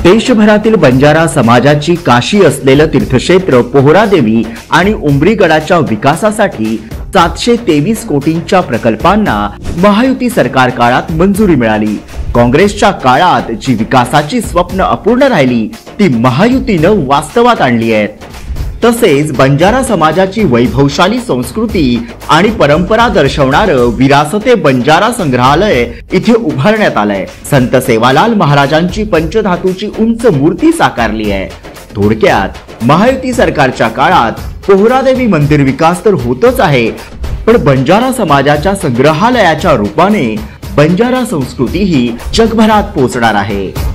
देशभरातील बंजारा समाजाची काशी असलेलं तीर्थक्षेत्र पोहरादेवी आणि उमरीगडाच्या विकासासाठी 723 कोटींच्या प्रकल्पांना महायुती सरकार काळात मंजुरी मिळाली। काँग्रेसच्या काळात जी विकासाची स्वप्न अपूर्ण राहिली ती महायुतीनं वास्तवात आणली आहेत। तसेच बंजारा समाजाची वैभवशाली संस्कृती आणि परंपरा दर्शवणारं विरासते बंजारा संग्रहालय इथे उभारण्यात आलंय। संत सेवालाल महाराजांची पंचधातूची उंच मूर्ती साकारली आहे। थोडक्यात महायुती सरकारच्या काळात पोहरादेवी मंदिर विकास तर होतच आहे, पण बंजारा समाजाच्या संग्रहालयाच्या रूपाने बंजारा संस्कृती ही जगभरात पोहोचणार आहे।